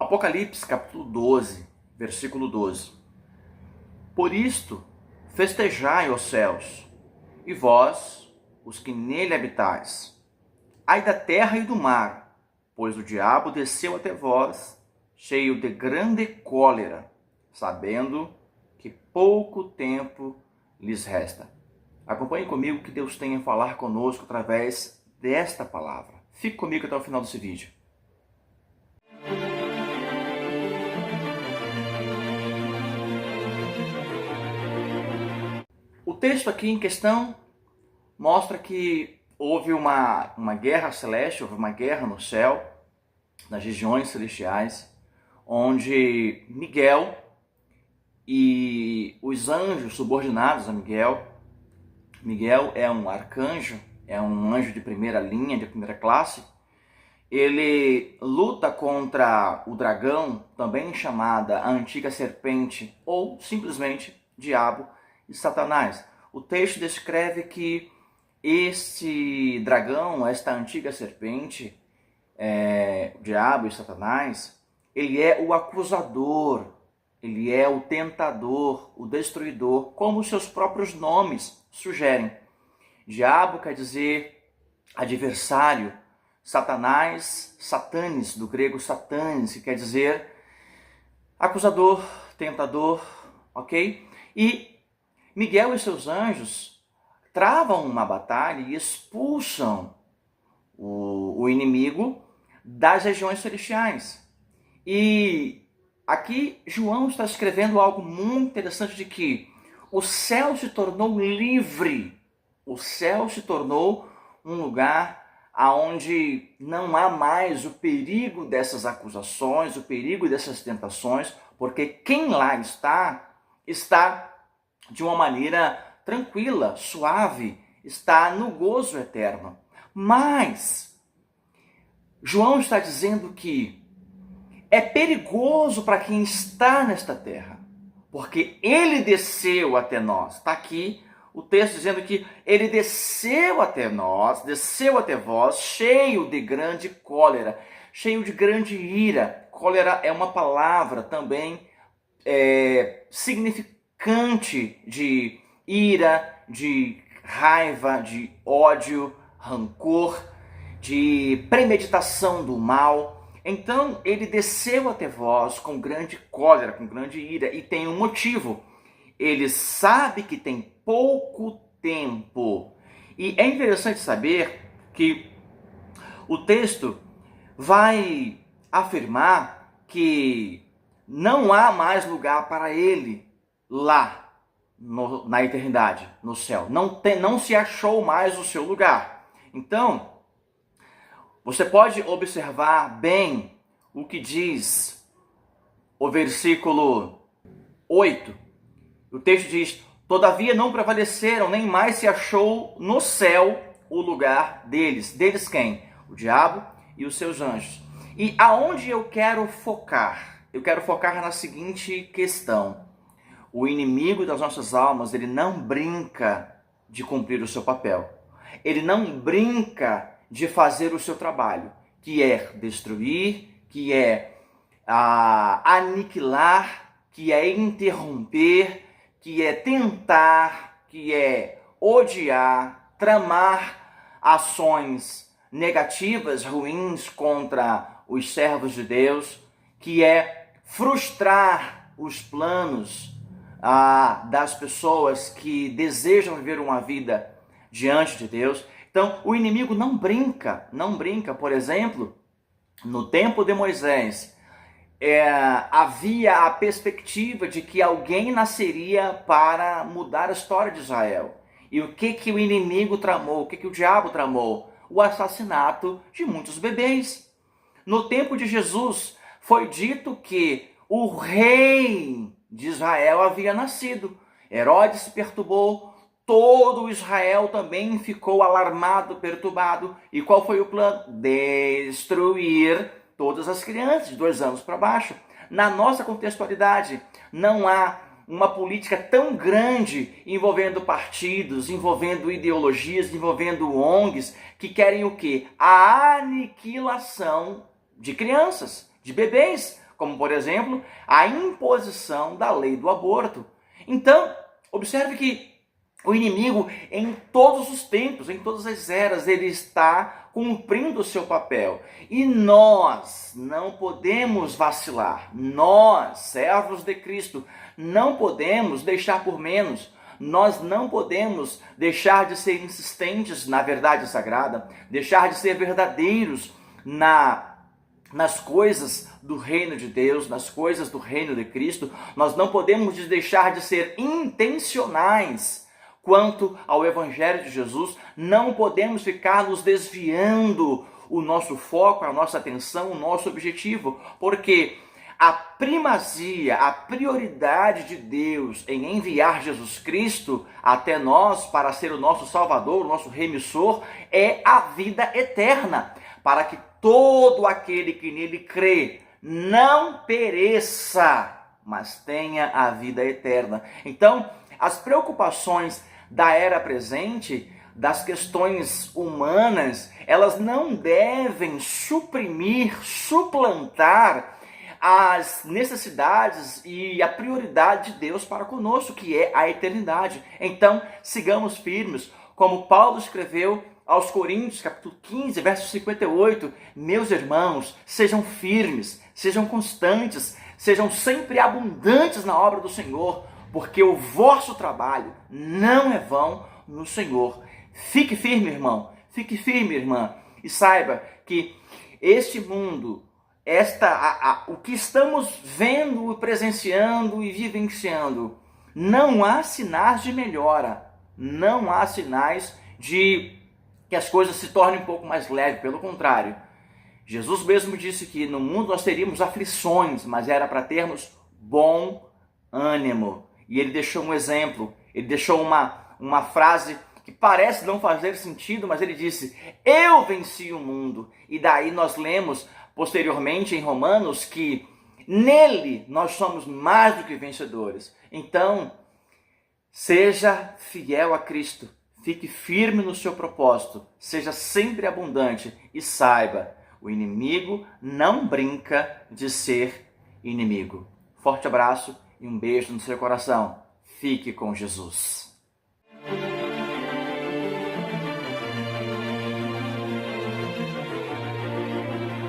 Apocalipse capítulo 12, versículo 12. Por isto, festejai os céus, e vós, os que nele habitais. Ai da terra e do mar, pois o diabo desceu até vós, cheio de grande cólera, sabendo que pouco tempo lhes resta. Acompanhe comigo que Deus tem a falar conosco através desta palavra. Fique comigo até o final desse vídeo. O texto aqui em questão mostra que houve uma guerra celeste, houve uma guerra no céu, nas regiões celestiais, onde Miguel e os anjos subordinados a Miguel é um arcanjo, é um anjo de primeira linha, de primeira classe. Ele luta contra o dragão, também chamada a antiga serpente, ou simplesmente diabo e Satanás. O texto descreve que este dragão, esta antiga serpente, o diabo e Satanás, ele é o acusador, ele é o tentador, o destruidor, como os seus próprios nomes sugerem. Diabo quer dizer adversário, Satanás, satanis, do grego satanis, que quer dizer acusador, tentador, ok? E Miguel e seus anjos travam uma batalha e expulsam o inimigo das regiões celestiais. E aqui João está escrevendo algo muito interessante, de que o céu se tornou livre. O céu se tornou um lugar onde não há mais o perigo dessas acusações, o perigo dessas tentações, porque quem lá está de uma maneira tranquila, suave, está no gozo eterno. Mas João está dizendo que é perigoso para quem está nesta terra, porque ele desceu até nós. Está aqui o texto dizendo que ele desceu até nós, desceu até vós, cheio de grande cólera, cheio de grande ira. Cólera é uma palavra também significante de ira, de raiva, de ódio, rancor, de premeditação do mal. Então ele desceu até vós com grande cólera, com grande ira, e tem um motivo. Ele sabe que tem pouco tempo. E é interessante saber que o texto vai afirmar que não há mais lugar para ele lá na eternidade, no céu. Não se achou mais o seu lugar. Então, você pode observar bem o que diz o versículo 8. O texto diz: todavia não prevaleceram, nem mais se achou no céu o lugar deles. Deles quem? O diabo e os seus anjos. E aonde eu quero focar? Eu quero focar na seguinte questão. O inimigo das nossas almas, ele não brinca de cumprir o seu papel. Ele não brinca de fazer o seu trabalho, que é destruir, que é aniquilar, que é interromper, que é tentar, que é odiar, tramar ações negativas, ruins contra os servos de Deus, que é frustrar os planos das pessoas que desejam viver uma vida diante de Deus. Então, o inimigo não brinca. Por exemplo, no tempo de Moisés, havia a perspectiva de que alguém nasceria para mudar a história de Israel. E o que o inimigo tramou? O que o diabo tramou? O assassinato de muitos bebês. No tempo de Jesus, foi dito que o rei de Israel havia nascido. Herodes se perturbou, todo Israel também ficou alarmado, perturbado. E qual foi o plano? Destruir todas as crianças de 2 anos para baixo. Na nossa contextualidade, não há uma política tão grande envolvendo partidos, envolvendo ideologias, envolvendo ONGs, que querem o quê? A aniquilação de crianças, de bebês, como, por exemplo, a imposição da lei do aborto. Então, observe que o inimigo, em todos os tempos, em todas as eras, ele está cumprindo o seu papel. E nós não podemos vacilar. Nós, servos de Cristo, não podemos deixar por menos. Nós não podemos deixar de ser insistentes na verdade sagrada, deixar de ser verdadeiros nas coisas do reino de Deus, nas coisas do reino de Cristo. Nós não podemos deixar de ser intencionais quanto ao Evangelho de Jesus. Não podemos ficar nos desviando o nosso foco, a nossa atenção, o nosso objetivo, porque a primazia, a prioridade de Deus em enviar Jesus Cristo até nós para ser o nosso Salvador, o nosso remissor, é a vida eterna, para que todo aquele que nele crê não pereça, mas tenha a vida eterna. Então, as preocupações da era presente, das questões humanas, elas não devem suplantar as necessidades e a prioridade de Deus para conosco, que é a eternidade. Então, sigamos firmes, como Paulo escreveu aos Coríntios, capítulo 15, verso 58, meus irmãos, sejam firmes, sejam constantes, sejam sempre abundantes na obra do Senhor, porque o vosso trabalho não é vão no Senhor. Fique firme, irmão, fique firme, irmã, e saiba que este mundo, o que estamos vendo, presenciando e vivenciando, não há sinais de melhora, não há sinais de que as coisas se tornem um pouco mais leves, pelo contrário. Jesus mesmo disse que no mundo nós teríamos aflições, mas era para termos bom ânimo. E ele deixou um exemplo, ele deixou uma frase que parece não fazer sentido, mas ele disse, eu venci o mundo. E daí nós lemos posteriormente em Romanos que nele nós somos mais do que vencedores. Então, seja fiel a Cristo, fique firme no seu propósito, seja sempre abundante e saiba, o inimigo não brinca de ser inimigo. Forte abraço e um beijo no seu coração. Fique com Jesus.